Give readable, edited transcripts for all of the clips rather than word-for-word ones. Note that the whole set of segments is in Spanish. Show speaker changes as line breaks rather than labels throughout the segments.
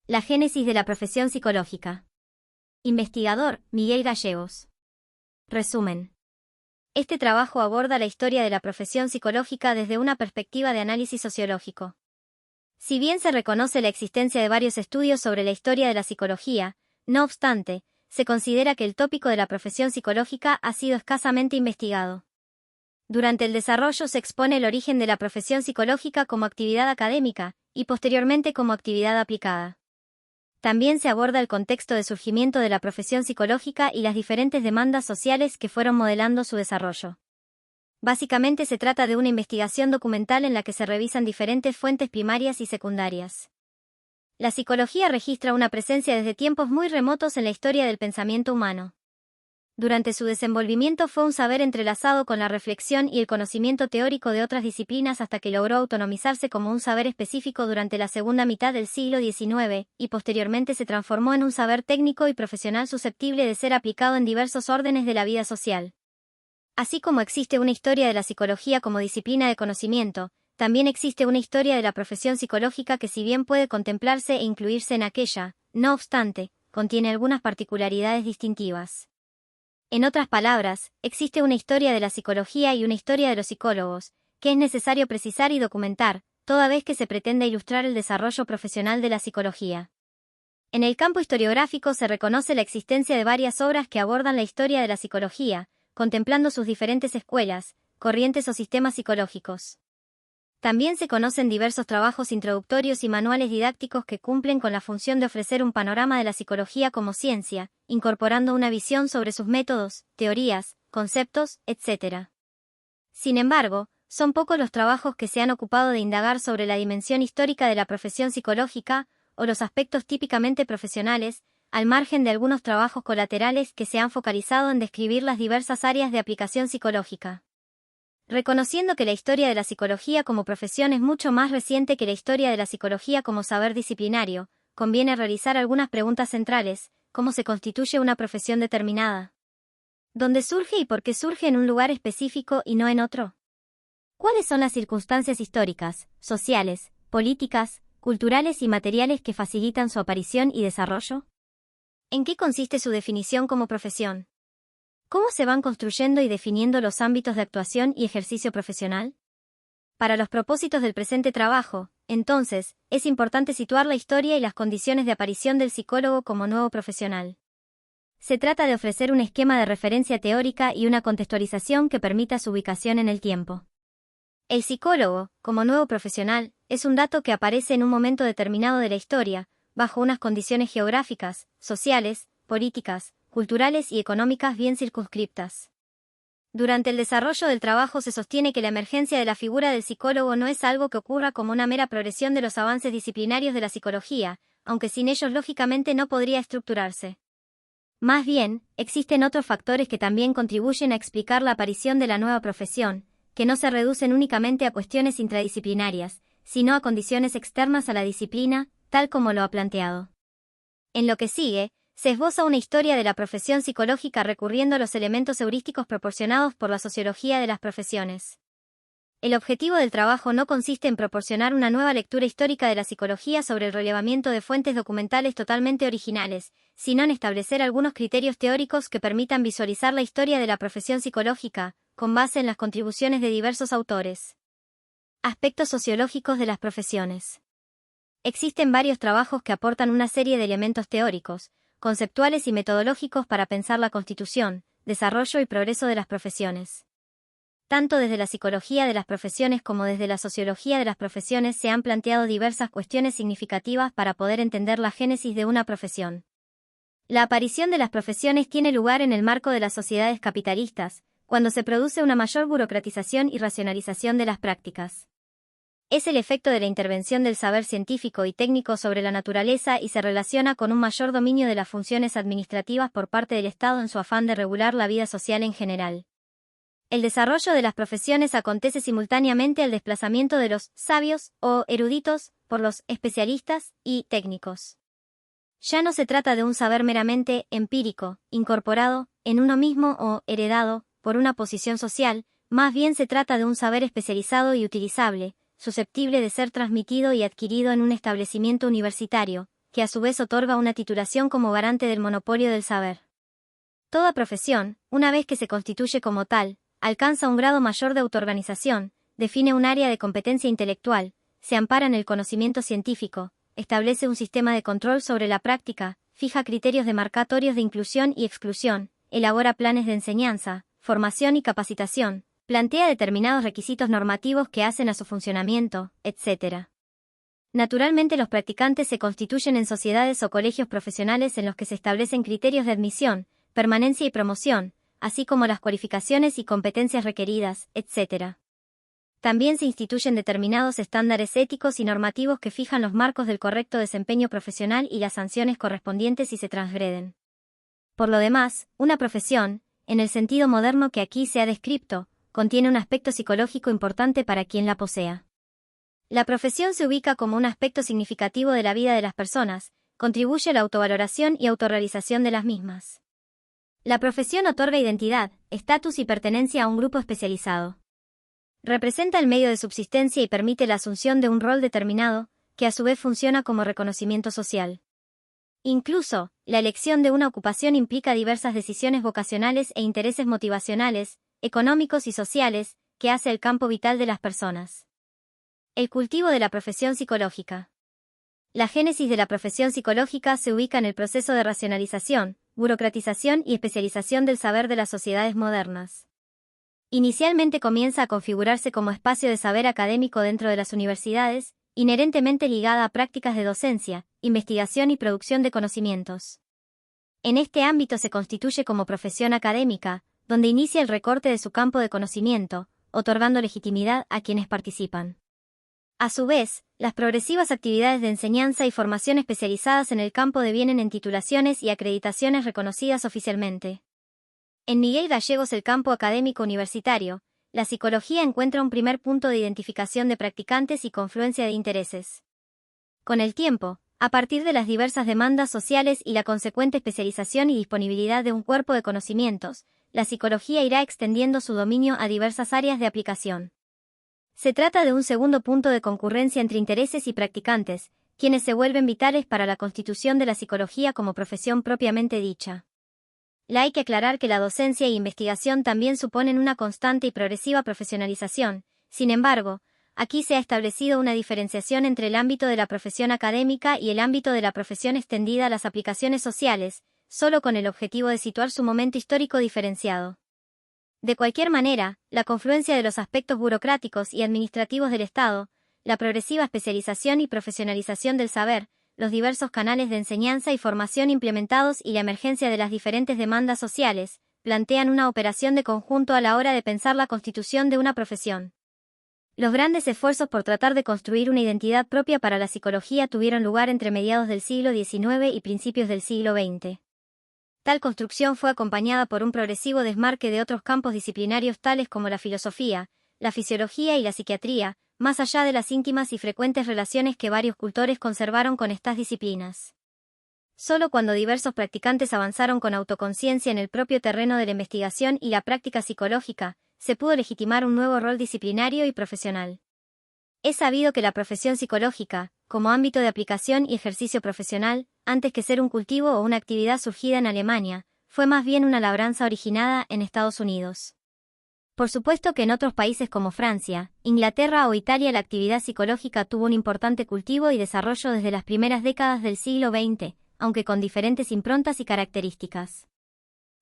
La génesis de la profesión psicológica. Investigador, Miguel Gallegos. Resumen. Este trabajo aborda la historia de la profesión psicológica desde una perspectiva de análisis sociológico. Si bien se reconoce la existencia de varios estudios sobre la historia de la psicología, no obstante, se considera que el tópico de la profesión psicológica ha sido escasamente investigado. Durante el desarrollo se expone el origen de la profesión psicológica como actividad académica, y posteriormente como actividad aplicada. También se aborda el contexto de surgimiento de la profesión psicológica y las diferentes demandas sociales que fueron modelando su desarrollo. Básicamente se trata de una investigación documental en la que se revisan diferentes fuentes primarias y secundarias. La psicología registra una presencia desde tiempos muy remotos en la historia del pensamiento humano. Durante su desenvolvimiento fue un saber entrelazado con la reflexión y el conocimiento teórico de otras disciplinas hasta que logró autonomizarse como un saber específico durante la segunda mitad del siglo XIX, y posteriormente se transformó en un saber técnico y profesional susceptible de ser aplicado en diversos órdenes de la vida social. Así como existe una historia de la psicología como disciplina de conocimiento, también existe una historia de la profesión psicológica que, si bien puede contemplarse e incluirse en aquella, no obstante, contiene algunas particularidades distintivas. En otras palabras, existe una historia de la psicología y una historia de los psicólogos, que es necesario precisar y documentar, toda vez que se pretende ilustrar el desarrollo profesional de la psicología. En el campo historiográfico se reconoce la existencia de varias obras que abordan la historia de la psicología, contemplando sus diferentes escuelas, corrientes o sistemas psicológicos. También se conocen diversos trabajos introductorios y manuales didácticos que cumplen con la función de ofrecer un panorama de la psicología como ciencia, incorporando una visión sobre sus métodos, teorías, conceptos, etc. Sin embargo, son pocos los trabajos que se han ocupado de indagar sobre la dimensión histórica de la profesión psicológica, o los aspectos típicamente profesionales, al margen de algunos trabajos colaterales que se han focalizado en describir las diversas áreas de aplicación psicológica. Reconociendo que la historia de la psicología como profesión es mucho más reciente que la historia de la psicología como saber disciplinario, conviene realizar algunas preguntas centrales: ¿cómo se constituye una profesión determinada? ¿Dónde surge y por qué surge en un lugar específico y no en otro? ¿Cuáles son las circunstancias históricas, sociales, políticas, culturales y materiales que facilitan su aparición y desarrollo? ¿En qué consiste su definición como profesión? ¿Cómo se van construyendo y definiendo los ámbitos de actuación y ejercicio profesional? Para los propósitos del presente trabajo, entonces, es importante situar la historia y las condiciones de aparición del psicólogo como nuevo profesional. Se trata de ofrecer un esquema de referencia teórica y una contextualización que permita su ubicación en el tiempo. El psicólogo, como nuevo profesional, es un dato que aparece en un momento determinado de la historia, bajo unas condiciones geográficas, sociales, políticas, culturales y económicas bien circunscriptas. Durante el desarrollo del trabajo se sostiene que la emergencia de la figura del psicólogo no es algo que ocurra como una mera progresión de los avances disciplinarios de la psicología, aunque sin ellos lógicamente no podría estructurarse. Más bien, existen otros factores que también contribuyen a explicar la aparición de la nueva profesión, que no se reducen únicamente a cuestiones intradisciplinarias, sino a condiciones externas a la disciplina, tal como lo ha planteado. En lo que sigue, se esboza una historia de la profesión psicológica recurriendo a los elementos heurísticos proporcionados por la sociología de las profesiones. El objetivo del trabajo no consiste en proporcionar una nueva lectura histórica de la psicología sobre el relevamiento de fuentes documentales totalmente originales, sino en establecer algunos criterios teóricos que permitan visualizar la historia de la profesión psicológica, con base en las contribuciones de diversos autores. Aspectos sociológicos de las profesiones. Existen varios trabajos que aportan una serie de elementos teóricos, conceptuales y metodológicos para pensar la constitución, desarrollo y progreso de las profesiones. Tanto desde la psicología de las profesiones como desde la sociología de las profesiones se han planteado diversas cuestiones significativas para poder entender la génesis de una profesión. La aparición de las profesiones tiene lugar en el marco de las sociedades capitalistas, cuando se produce una mayor burocratización y racionalización de las prácticas. Es el efecto de la intervención del saber científico y técnico sobre la naturaleza y se relaciona con un mayor dominio de las funciones administrativas por parte del Estado en su afán de regular la vida social en general. El desarrollo de las profesiones acontece simultáneamente al desplazamiento de los sabios o eruditos por los especialistas y técnicos. Ya no se trata de un saber meramente empírico, incorporado en uno mismo o heredado por una posición social, más bien se trata de un saber especializado y utilizable, susceptible de ser transmitido y adquirido en un establecimiento universitario, que a su vez otorga una titulación como garante del monopolio del saber. Toda profesión, una vez que se constituye como tal, alcanza un grado mayor de autoorganización, define un área de competencia intelectual, se ampara en el conocimiento científico, establece un sistema de control sobre la práctica, fija criterios demarcatorios de inclusión y exclusión, elabora planes de enseñanza, formación y capacitación, plantea determinados requisitos normativos que hacen a su funcionamiento, etc. Naturalmente, los practicantes se constituyen en sociedades o colegios profesionales en los que se establecen criterios de admisión, permanencia y promoción, así como las cualificaciones y competencias requeridas, etc. También se instituyen determinados estándares éticos y normativos que fijan los marcos del correcto desempeño profesional y las sanciones correspondientes si se transgreden. Por lo demás, una profesión, en el sentido moderno que aquí se ha descrito, contiene un aspecto psicológico importante para quien la posea. La profesión se ubica como un aspecto significativo de la vida de las personas, contribuye a la autovaloración y autorrealización de las mismas. La profesión otorga identidad, estatus y pertenencia a un grupo especializado. Representa el medio de subsistencia y permite la asunción de un rol determinado, que a su vez funciona como reconocimiento social. Incluso, la elección de una ocupación implica diversas decisiones vocacionales e intereses motivacionales, económicos y sociales, que hace el campo vital de las personas. El cultivo de la profesión psicológica. La génesis de la profesión psicológica se ubica en el proceso de racionalización, burocratización y especialización del saber de las sociedades modernas. Inicialmente comienza a configurarse como espacio de saber académico dentro de las universidades, inherentemente ligada a prácticas de docencia, investigación y producción de conocimientos. En este ámbito se constituye como profesión académica, donde inicia el recorte de su campo de conocimiento, otorgando legitimidad a quienes participan. A su vez, las progresivas actividades de enseñanza y formación especializadas en el campo devienen en titulaciones y acreditaciones reconocidas oficialmente. En Miguel Gallegos, el campo académico universitario, la psicología encuentra un primer punto de identificación de practicantes y confluencia de intereses. Con el tiempo, a partir de las diversas demandas sociales y la consecuente especialización y disponibilidad de un cuerpo de conocimientos, la psicología irá extendiendo su dominio a diversas áreas de aplicación. Se trata de un segundo punto de concurrencia entre intereses y practicantes, quienes se vuelven vitales para la constitución de la psicología como profesión propiamente dicha. Hay que aclarar que la docencia e investigación también suponen una constante y progresiva profesionalización. Sin embargo, aquí se ha establecido una diferenciación entre el ámbito de la profesión académica y el ámbito de la profesión extendida a las aplicaciones sociales, solo con el objetivo de situar su momento histórico diferenciado. De cualquier manera, la confluencia de los aspectos burocráticos y administrativos del Estado, la progresiva especialización y profesionalización del saber, los diversos canales de enseñanza y formación implementados y la emergencia de las diferentes demandas sociales, plantean una operación de conjunto a la hora de pensar la constitución de una profesión. Los grandes esfuerzos por tratar de construir una identidad propia para la psicología tuvieron lugar entre mediados del siglo XIX y principios del siglo XX. Tal construcción fue acompañada por un progresivo desmarque de otros campos disciplinarios tales como la filosofía, la fisiología y la psiquiatría, más allá de las íntimas y frecuentes relaciones que varios cultores conservaron con estas disciplinas. Solo cuando diversos practicantes avanzaron con autoconciencia en el propio terreno de la investigación y la práctica psicológica, se pudo legitimar un nuevo rol disciplinario y profesional. Es sabido que la profesión psicológica, como ámbito de aplicación y ejercicio profesional, antes que ser un cultivo o una actividad surgida en Alemania, fue más bien una labranza originada en Estados Unidos. Por supuesto que en otros países como Francia, Inglaterra o Italia la actividad psicológica tuvo un importante cultivo y desarrollo desde las primeras décadas del siglo XX, aunque con diferentes improntas y características.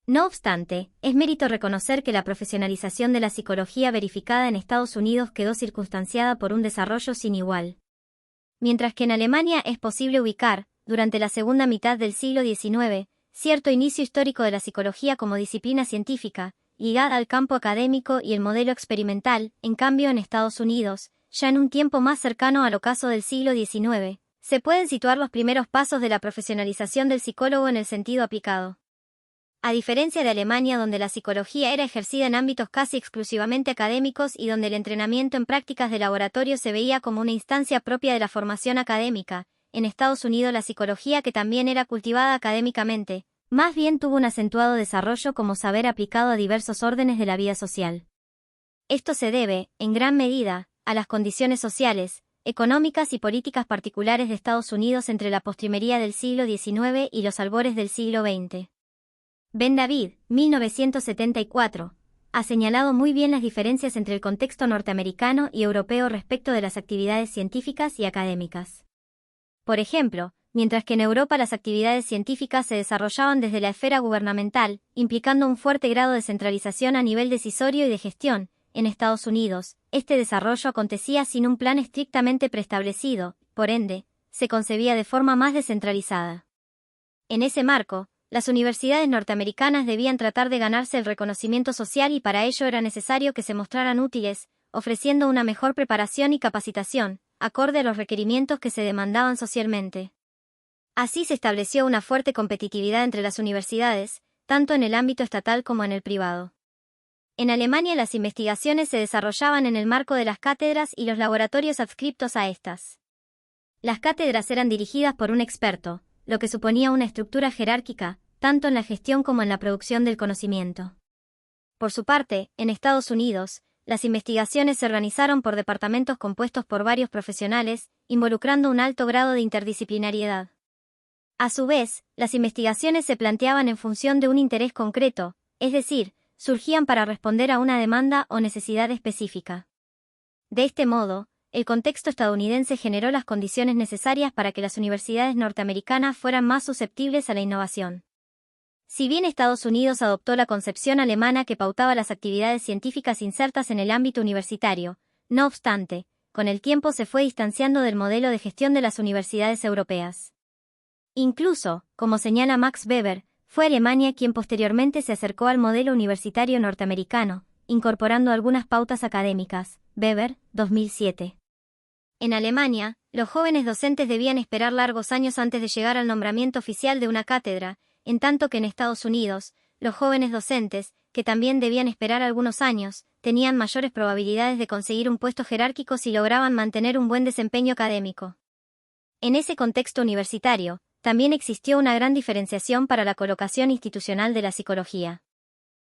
No obstante, es mérito reconocer que la profesionalización de la psicología verificada en Estados Unidos quedó circunstanciada por un desarrollo sin igual. Mientras que en Alemania es posible ubicar, durante la segunda mitad del siglo XIX, cierto inicio histórico de la psicología como disciplina científica, ligada al campo académico y el modelo experimental, en cambio en Estados Unidos, ya en un tiempo más cercano al ocaso del siglo XIX, se pueden situar los primeros pasos de la profesionalización del psicólogo en el sentido aplicado. A diferencia de Alemania, donde la psicología era ejercida en ámbitos casi exclusivamente académicos y donde el entrenamiento en prácticas de laboratorio se veía como una instancia propia de la formación académica, en Estados Unidos la psicología, que también era cultivada académicamente, más bien tuvo un acentuado desarrollo como saber aplicado a diversos órdenes de la vida social. Esto se debe, en gran medida, a las condiciones sociales, económicas y políticas particulares de Estados Unidos entre la postrimería del siglo XIX y los albores del siglo XX. Ben David, 1974, ha señalado muy bien las diferencias entre el contexto norteamericano y europeo respecto de las actividades científicas y académicas. Por ejemplo, mientras que en Europa las actividades científicas se desarrollaban desde la esfera gubernamental, implicando un fuerte grado de centralización a nivel decisorio y de gestión, en Estados Unidos, este desarrollo acontecía sin un plan estrictamente preestablecido, por ende, se concebía de forma más descentralizada. En ese marco, las universidades norteamericanas debían tratar de ganarse el reconocimiento social y para ello era necesario que se mostraran útiles, ofreciendo una mejor preparación y capacitación, acorde a los requerimientos que se demandaban socialmente. Así se estableció una fuerte competitividad entre las universidades, tanto en el ámbito estatal como en el privado. En Alemania las investigaciones se desarrollaban en el marco de las cátedras y los laboratorios adscriptos a estas. Las cátedras eran dirigidas por un experto, lo que suponía una estructura jerárquica, tanto en la gestión como en la producción del conocimiento. Por su parte, en Estados Unidos, las investigaciones se organizaron por departamentos compuestos por varios profesionales, involucrando un alto grado de interdisciplinariedad. A su vez, las investigaciones se planteaban en función de un interés concreto, es decir, surgían para responder a una demanda o necesidad específica. De este modo, el contexto estadounidense generó las condiciones necesarias para que las universidades norteamericanas fueran más susceptibles a la innovación. Si bien Estados Unidos adoptó la concepción alemana que pautaba las actividades científicas insertas en el ámbito universitario, no obstante, con el tiempo se fue distanciando del modelo de gestión de las universidades europeas. Incluso, como señala Max Weber, fue Alemania quien posteriormente se acercó al modelo universitario norteamericano, incorporando algunas pautas académicas. Weber, 2007. En Alemania, los jóvenes docentes debían esperar largos años antes de llegar al nombramiento oficial de una cátedra, en tanto que en Estados Unidos, los jóvenes docentes, que también debían esperar algunos años, tenían mayores probabilidades de conseguir un puesto jerárquico si lograban mantener un buen desempeño académico. En ese contexto universitario, también existió una gran diferenciación para la colocación institucional de la psicología.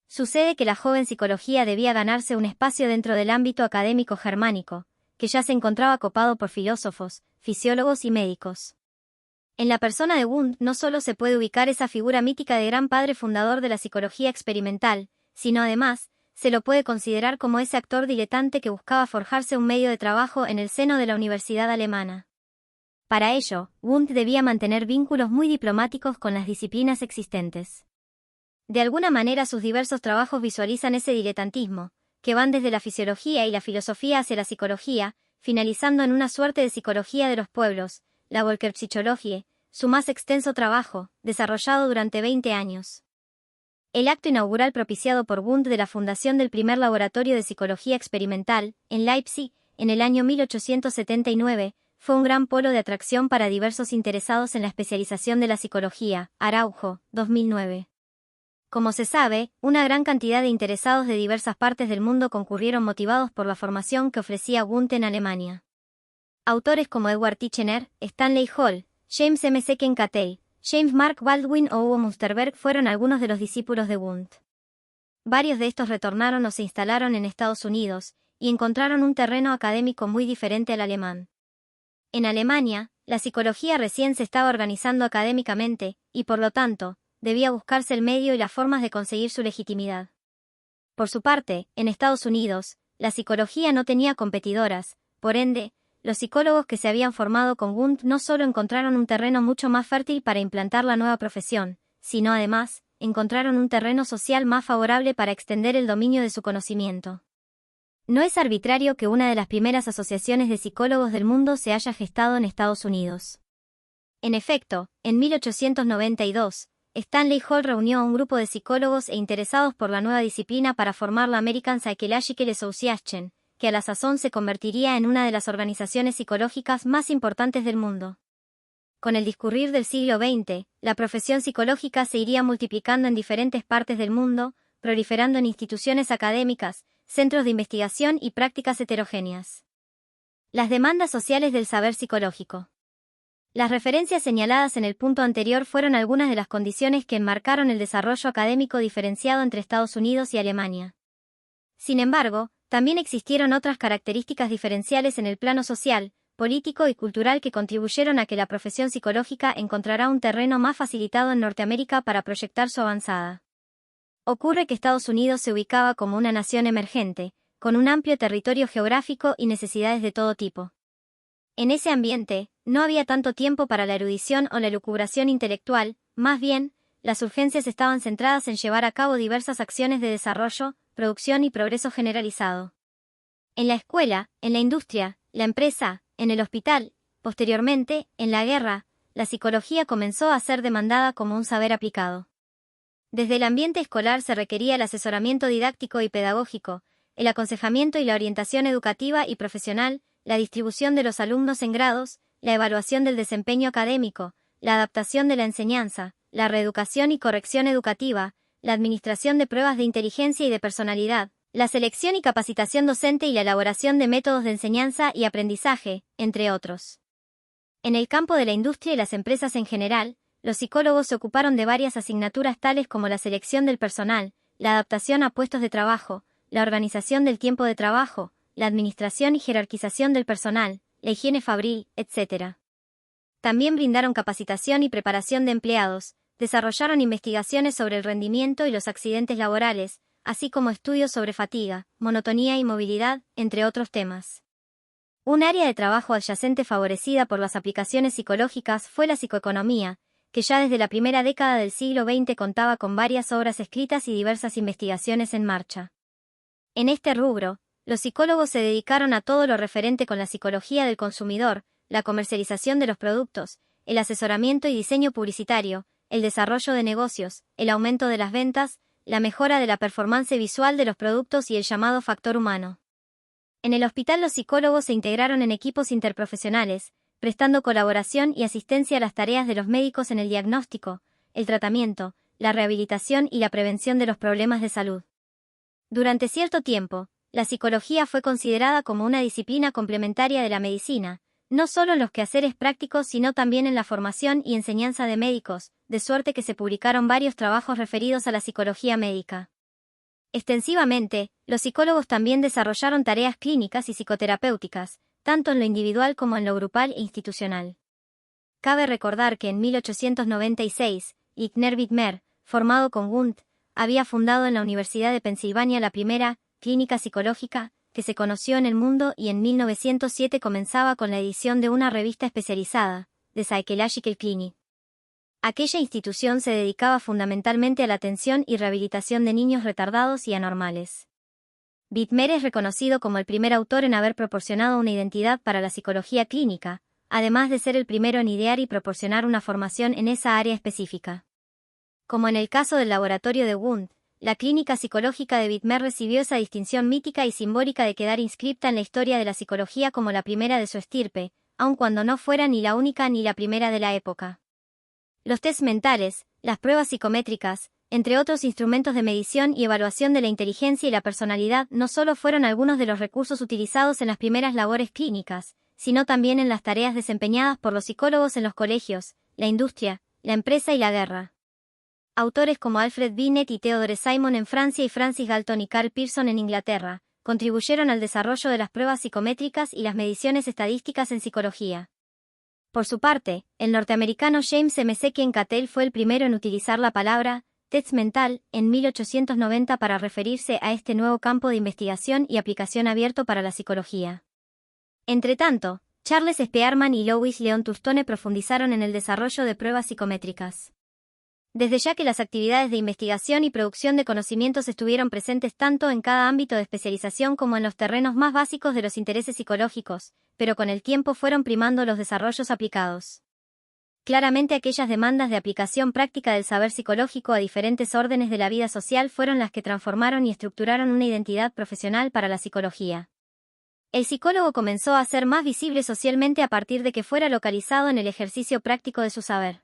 Sucede que la joven psicología debía ganarse un espacio dentro del ámbito académico germánico, que ya se encontraba copado por filósofos, fisiólogos y médicos. En la persona de Wundt no solo se puede ubicar esa figura mítica de gran padre fundador de la psicología experimental, sino además, se lo puede considerar como ese actor diletante que buscaba forjarse un medio de trabajo en el seno de la universidad alemana. Para ello, Wundt debía mantener vínculos muy diplomáticos con las disciplinas existentes. De alguna manera sus diversos trabajos visualizan ese diletantismo, que van desde la fisiología y la filosofía hacia la psicología, finalizando en una suerte de psicología de los pueblos, la Volkerpsychologie, su más extenso trabajo, desarrollado durante 20 años. El acto inaugural propiciado por Wundt de la fundación del primer laboratorio de psicología experimental, en Leipzig, en el año 1879, fue un gran polo de atracción para diversos interesados en la especialización de la psicología. Araujo, 2009. Como se sabe, una gran cantidad de interesados de diversas partes del mundo concurrieron motivados por la formación que ofrecía Wundt en Alemania. Autores como Edward Titchener, Stanley Hall, James M. Cattell, James Mark Baldwin o Hugo Munsterberg fueron algunos de los discípulos de Wundt. Varios de estos retornaron o se instalaron en Estados Unidos, y encontraron un terreno académico muy diferente al alemán. En Alemania, la psicología recién se estaba organizando académicamente, y por lo tanto, debía buscarse el medio y las formas de conseguir su legitimidad. Por su parte, en Estados Unidos, la psicología no tenía competidoras, por ende, los psicólogos que se habían formado con Wundt no solo encontraron un terreno mucho más fértil para implantar la nueva profesión, sino además, encontraron un terreno social más favorable para extender el dominio de su conocimiento. No es arbitrario que una de las primeras asociaciones de psicólogos del mundo se haya gestado en Estados Unidos. En efecto, en 1892, Stanley Hall reunió a un grupo de psicólogos e interesados por la nueva disciplina para formar la American Psychological Association, que a la sazón se convertiría en una de las organizaciones psicológicas más importantes del mundo. Con el discurrir del siglo XX, la profesión psicológica se iría multiplicando en diferentes partes del mundo, proliferando en instituciones académicas, centros de investigación y prácticas heterogéneas. Las demandas sociales del saber psicológico. Las referencias señaladas en el punto anterior fueron algunas de las condiciones que enmarcaron el desarrollo académico diferenciado entre Estados Unidos y Alemania. Sin embargo, también existieron otras características diferenciales en el plano social, político y cultural que contribuyeron a que la profesión psicológica encontrará un terreno más facilitado en Norteamérica para proyectar su avanzada. Ocurre que Estados Unidos se ubicaba como una nación emergente, con un amplio territorio geográfico y necesidades de todo tipo. En ese ambiente, no había tanto tiempo para la erudición o la elucubración intelectual, más bien, las urgencias estaban centradas en llevar a cabo diversas acciones de desarrollo, producción y progreso generalizado. En la escuela, en la industria, la empresa, en el hospital, posteriormente, en la guerra, la psicología comenzó a ser demandada como un saber aplicado. Desde el ambiente escolar se requería el asesoramiento didáctico y pedagógico, el aconsejamiento y la orientación educativa y profesional, la distribución de los alumnos en grados, la evaluación del desempeño académico, la adaptación de la enseñanza, la reeducación y corrección educativa, la administración de pruebas de inteligencia y de personalidad, la selección y capacitación docente y la elaboración de métodos de enseñanza y aprendizaje, entre otros. En el campo de la industria y las empresas en general, los psicólogos se ocuparon de varias asignaturas tales como la selección del personal, la adaptación a puestos de trabajo, la organización del tiempo de trabajo, la administración y jerarquización del personal, la higiene fabril, etc. También brindaron capacitación y preparación de empleados, desarrollaron investigaciones sobre el rendimiento y los accidentes laborales, así como estudios sobre fatiga, monotonía y movilidad, entre otros temas. Un área de trabajo adyacente favorecida por las aplicaciones psicológicas fue la psicoeconomía, que ya desde la primera década del siglo XX contaba con varias obras escritas y diversas investigaciones en marcha. En este rubro, los psicólogos se dedicaron a todo lo referente con la psicología del consumidor, la comercialización de los productos, el asesoramiento y diseño publicitario, el desarrollo de negocios, el aumento de las ventas, la mejora de la performance visual de los productos y el llamado factor humano. En el hospital los psicólogos se integraron en equipos interprofesionales, prestando colaboración y asistencia a las tareas de los médicos en el diagnóstico, el tratamiento, la rehabilitación y la prevención de los problemas de salud. Durante cierto tiempo, la psicología fue considerada como una disciplina complementaria de la medicina, no solo en los quehaceres prácticos sino también en la formación y enseñanza de médicos, de suerte que se publicaron varios trabajos referidos a la psicología médica. Extensivamente, los psicólogos también desarrollaron tareas clínicas y psicoterapéuticas, tanto en lo individual como en lo grupal e institucional. Cabe recordar que en 1896, Ignaz Wittmer, formado con Wundt, había fundado en la Universidad de Pensilvania la primera clínica psicológica que se conoció en el mundo y en 1907 comenzaba con la edición de una revista especializada, The Psychological Clinic. Aquella institución se dedicaba fundamentalmente a la atención y rehabilitación de niños retardados y anormales. Wittmer es reconocido como el primer autor en haber proporcionado una identidad para la psicología clínica, además de ser el primero en idear y proporcionar una formación en esa área específica. Como en el caso del laboratorio de Wundt, la clínica psicológica de Wittmer recibió esa distinción mítica y simbólica de quedar inscripta en la historia de la psicología como la primera de su estirpe, aun cuando no fuera ni la única ni la primera de la época. Los tests mentales, las pruebas psicométricas, entre otros instrumentos de medición y evaluación de la inteligencia y la personalidad, no solo fueron algunos de los recursos utilizados en las primeras labores clínicas, sino también en las tareas desempeñadas por los psicólogos en los colegios, la industria, la empresa y la guerra. Autores como Alfred Binet y Theodore Simon en Francia y Francis Galton y Carl Pearson en Inglaterra, contribuyeron al desarrollo de las pruebas psicométricas y las mediciones estadísticas en psicología. Por su parte, el norteamericano James M. Cattell fue el primero en utilizar la palabra test mental en 1890 para referirse a este nuevo campo de investigación y aplicación abierto para la psicología. Entretanto, Charles Spearman y Louis Leon Tustone profundizaron en el desarrollo de pruebas psicométricas. Desde ya que las actividades de investigación y producción de conocimientos estuvieron presentes tanto en cada ámbito de especialización como en los terrenos más básicos de los intereses psicológicos, pero con el tiempo fueron primando los desarrollos aplicados. Claramente aquellas demandas de aplicación práctica del saber psicológico a diferentes órdenes de la vida social fueron las que transformaron y estructuraron una identidad profesional para la psicología. El psicólogo comenzó a ser más visible socialmente a partir de que fuera localizado en el ejercicio práctico de su saber.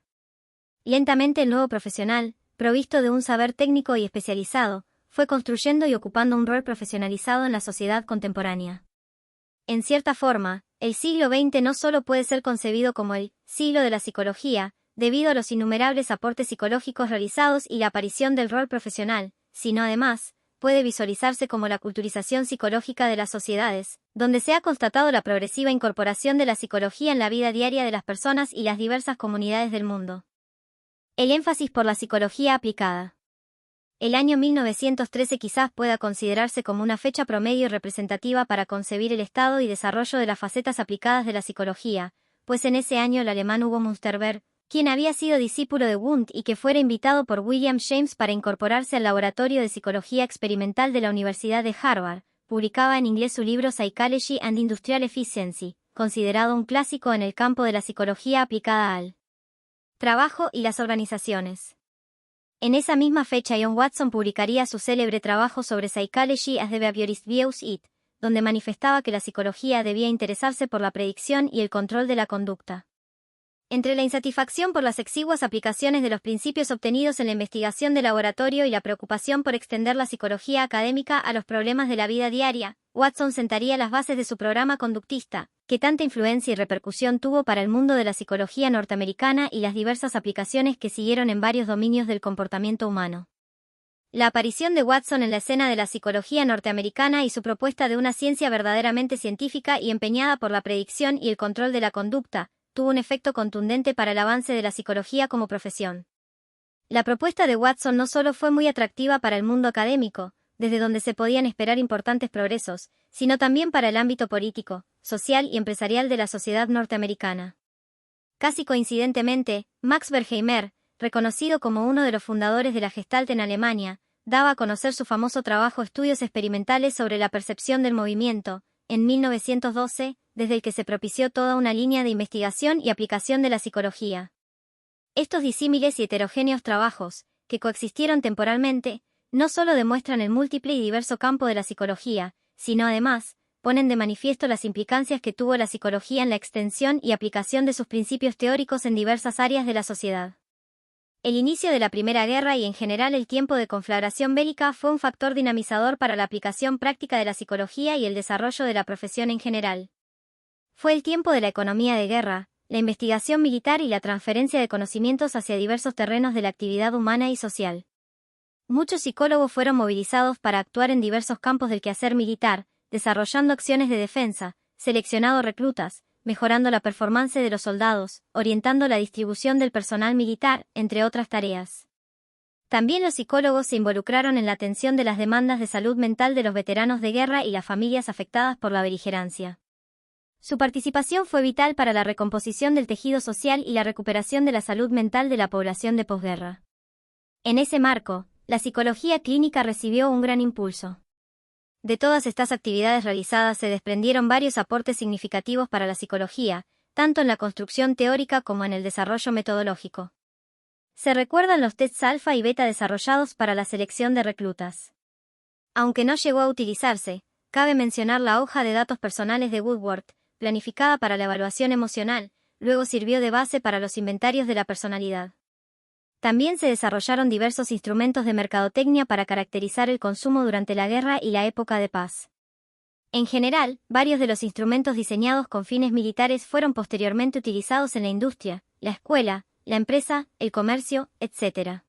Lentamente el nuevo profesional, provisto de un saber técnico y especializado, fue construyendo y ocupando un rol profesionalizado en la sociedad contemporánea. En cierta forma, el siglo XX no solo puede ser concebido como el siglo de la psicología, debido a los innumerables aportes psicológicos realizados y la aparición del rol profesional, sino además, puede visualizarse como la culturización psicológica de las sociedades, donde se ha constatado la progresiva incorporación de la psicología en la vida diaria de las personas y las diversas comunidades del mundo. El énfasis por la psicología aplicada. El año 1913 quizás pueda considerarse como una fecha promedio y representativa para concebir el estado y desarrollo de las facetas aplicadas de la psicología, pues en ese año el alemán Hugo Münsterberg, quien había sido discípulo de Wundt y que fuera invitado por William James para incorporarse al Laboratorio de Psicología Experimental de la Universidad de Harvard, publicaba en inglés su libro Psychology and Industrial Efficiency, considerado un clásico en el campo de la psicología aplicada al trabajo y las organizaciones. En esa misma fecha John Watson publicaría su célebre trabajo sobre Psychology as the Behaviorist Views It, donde manifestaba que la psicología debía interesarse por la predicción y el control de la conducta. Entre la insatisfacción por las exiguas aplicaciones de los principios obtenidos en la investigación de laboratorio y la preocupación por extender la psicología académica a los problemas de la vida diaria, Watson sentaría las bases de su programa conductista, que tanta influencia y repercusión tuvo para el mundo de la psicología norteamericana y las diversas aplicaciones que siguieron en varios dominios del comportamiento humano. La aparición de Watson en la escena de la psicología norteamericana y su propuesta de una ciencia verdaderamente científica y empeñada por la predicción y el control de la conducta, tuvo un efecto contundente para el avance de la psicología como profesión. La propuesta de Watson no solo fue muy atractiva para el mundo académico, desde donde se podían esperar importantes progresos, sino también para el ámbito político, social y empresarial de la sociedad norteamericana. Casi coincidentemente, Max Bergeimer, reconocido como uno de los fundadores de la Gestalt en Alemania, daba a conocer su famoso trabajo Estudios experimentales sobre la percepción del movimiento, en 1912, desde el que se propició toda una línea de investigación y aplicación de la psicología. Estos disímiles y heterogéneos trabajos, que coexistieron temporalmente, no solo demuestran el múltiple y diverso campo de la psicología, sino además, ponen de manifiesto las implicancias que tuvo la psicología en la extensión y aplicación de sus principios teóricos en diversas áreas de la sociedad. El inicio de la Primera Guerra y en general el tiempo de conflagración bélica fue un factor dinamizador para la aplicación práctica de la psicología y el desarrollo de la profesión en general. Fue el tiempo de la economía de guerra, la investigación militar y la transferencia de conocimientos hacia diversos terrenos de la actividad humana y social. Muchos psicólogos fueron movilizados para actuar en diversos campos del quehacer militar, desarrollando acciones de defensa, seleccionando reclutas, mejorando la performance de los soldados, orientando la distribución del personal militar, entre otras tareas. También los psicólogos se involucraron en la atención de las demandas de salud mental de los veteranos de guerra y las familias afectadas por la beligerancia. Su participación fue vital para la recomposición del tejido social y la recuperación de la salud mental de la población de posguerra. En ese marco, la psicología clínica recibió un gran impulso. De todas estas actividades realizadas se desprendieron varios aportes significativos para la psicología, tanto en la construcción teórica como en el desarrollo metodológico. Se recuerdan los tests alfa y beta desarrollados para la selección de reclutas. Aunque no llegó a utilizarse, cabe mencionar la hoja de datos personales de Woodward, planificada para la evaluación emocional, luego sirvió de base para los inventarios de la personalidad. También se desarrollaron diversos instrumentos de mercadotecnia para caracterizar el consumo durante la guerra y la época de paz. En general, varios de los instrumentos diseñados con fines militares fueron posteriormente utilizados en la industria, la escuela, la empresa, el comercio, etc.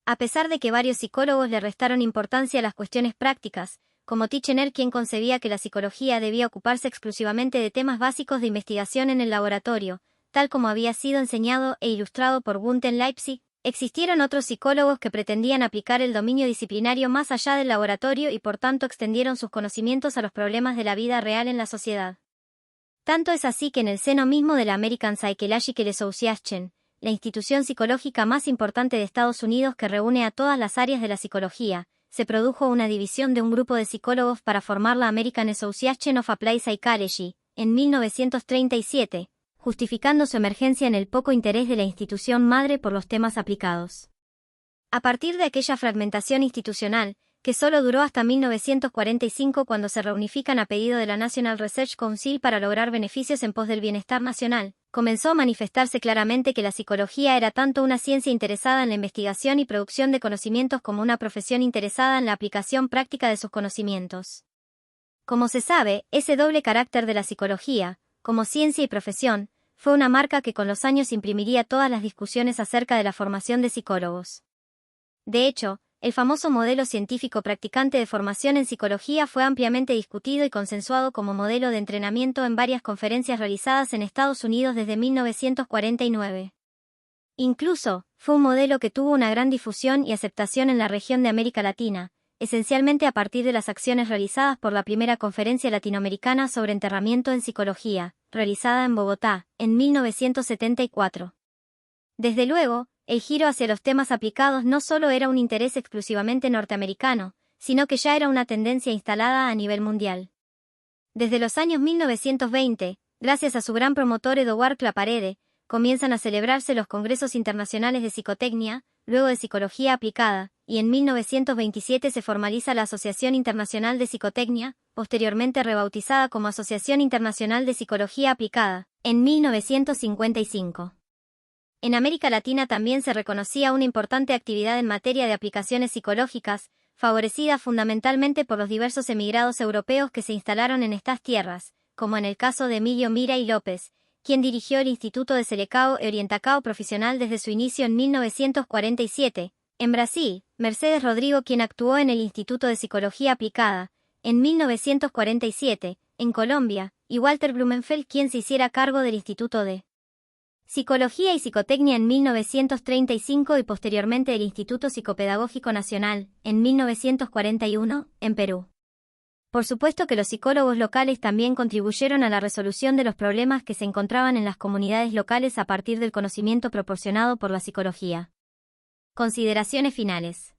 A pesar de que varios psicólogos le restaron importancia a las cuestiones prácticas, como Titchener, quien concebía que la psicología debía ocuparse exclusivamente de temas básicos de investigación en el laboratorio, tal como había sido enseñado e ilustrado por Wundt en Leipzig, existieron otros psicólogos que pretendían aplicar el dominio disciplinario más allá del laboratorio y por tanto extendieron sus conocimientos a los problemas de la vida real en la sociedad. Tanto es así que en el seno mismo de la American Psychological Association, la institución psicológica más importante de Estados Unidos que reúne a todas las áreas de la psicología, se produjo una división de un grupo de psicólogos para formar la American Association of Applied Psychology, en 1937, justificando su emergencia en el poco interés de la institución madre por los temas aplicados. A partir de aquella fragmentación institucional, que solo duró hasta 1945 cuando se reunifican a pedido de la National Research Council para lograr beneficios en pos del bienestar nacional, comenzó a manifestarse claramente que la psicología era tanto una ciencia interesada en la investigación y producción de conocimientos como una profesión interesada en la aplicación práctica de sus conocimientos. Como se sabe, ese doble carácter de la psicología, como ciencia y profesión, fue una marca que con los años imprimiría todas las discusiones acerca de la formación de psicólogos. De hecho, el famoso modelo científico practicante de formación en psicología fue ampliamente discutido y consensuado como modelo de entrenamiento en varias conferencias realizadas en Estados Unidos desde 1949. Incluso, fue un modelo que tuvo una gran difusión y aceptación en la región de América Latina, esencialmente a partir de las acciones realizadas por la primera Conferencia Latinoamericana sobre Enterramiento en Psicología, realizada en Bogotá, en 1974. Desde luego, el giro hacia los temas aplicados no solo era un interés exclusivamente norteamericano, sino que ya era una tendencia instalada a nivel mundial. Desde los años 1920, gracias a su gran promotor Edouard Claparede, comienzan a celebrarse los Congresos Internacionales de Psicotecnia, luego de Psicología Aplicada, y en 1927 se formaliza la Asociación Internacional de Psicotecnia, posteriormente rebautizada como Asociación Internacional de Psicología Aplicada, en 1955. En América Latina también se reconocía una importante actividad en materia de aplicaciones psicológicas, favorecida fundamentalmente por los diversos emigrados europeos que se instalaron en estas tierras, como en el caso de Emilio Mira y López, quien dirigió el Instituto de Selecao e Orientacao Profesional desde su inicio en 1947. En Brasil, Mercedes Rodrigo, quien actuó en el Instituto de Psicología Aplicada, en 1947, en Colombia, y Walter Blumenfeld, quien se hiciera cargo del Instituto de Psicología y Psicotecnia en 1935 y posteriormente el Instituto Psicopedagógico Nacional, en 1941, en Perú. Por supuesto que los psicólogos locales también contribuyeron a la resolución de los problemas que se encontraban en las comunidades locales a partir del conocimiento proporcionado por la psicología. Consideraciones finales.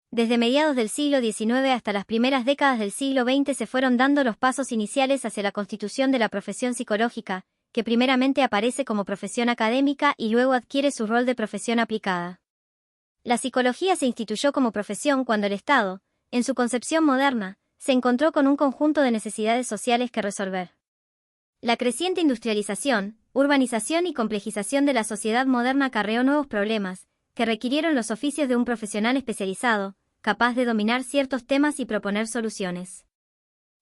Desde mediados del siglo XIX hasta las primeras décadas del siglo XX se fueron dando los pasos iniciales hacia la constitución de la profesión psicológica, que primeramente aparece como profesión académica y luego adquiere su rol de profesión aplicada. La psicología se instituyó como profesión cuando el Estado, en su concepción moderna, se encontró con un conjunto de necesidades sociales que resolver. La creciente industrialización, urbanización y complejización de la sociedad moderna acarreó nuevos problemas, que requirieron los oficios de un profesional especializado, capaz de dominar ciertos temas y proponer soluciones.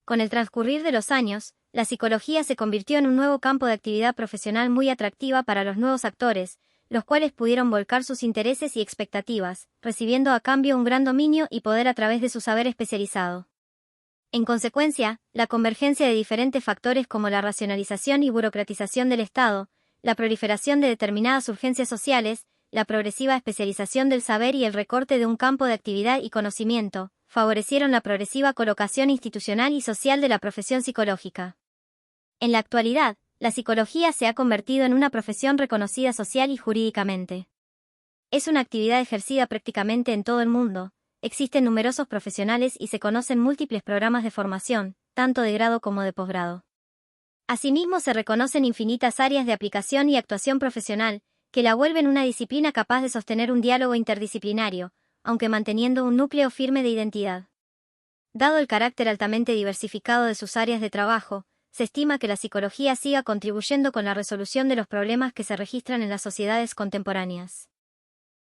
Con el transcurrir de los años, la psicología se convirtió en un nuevo campo de actividad profesional muy atractiva para los nuevos actores, los cuales pudieron volcar sus intereses y expectativas, recibiendo a cambio un gran dominio y poder a través de su saber especializado. En consecuencia, la convergencia de diferentes factores como la racionalización y burocratización del Estado, la proliferación de determinadas urgencias sociales, la progresiva especialización del saber y el recorte de un campo de actividad y conocimiento, favorecieron la progresiva colocación institucional y social de la profesión psicológica. En la actualidad, la psicología se ha convertido en una profesión reconocida social y jurídicamente. Es una actividad ejercida prácticamente en todo el mundo, existen numerosos profesionales y se conocen múltiples programas de formación, tanto de grado como de posgrado. Asimismo se reconocen infinitas áreas de aplicación y actuación profesional, que la vuelven una disciplina capaz de sostener un diálogo interdisciplinario, aunque manteniendo un núcleo firme de identidad. Dado el carácter altamente diversificado de sus áreas de trabajo, se estima que la psicología siga contribuyendo con la resolución de los problemas que se registran en las sociedades contemporáneas.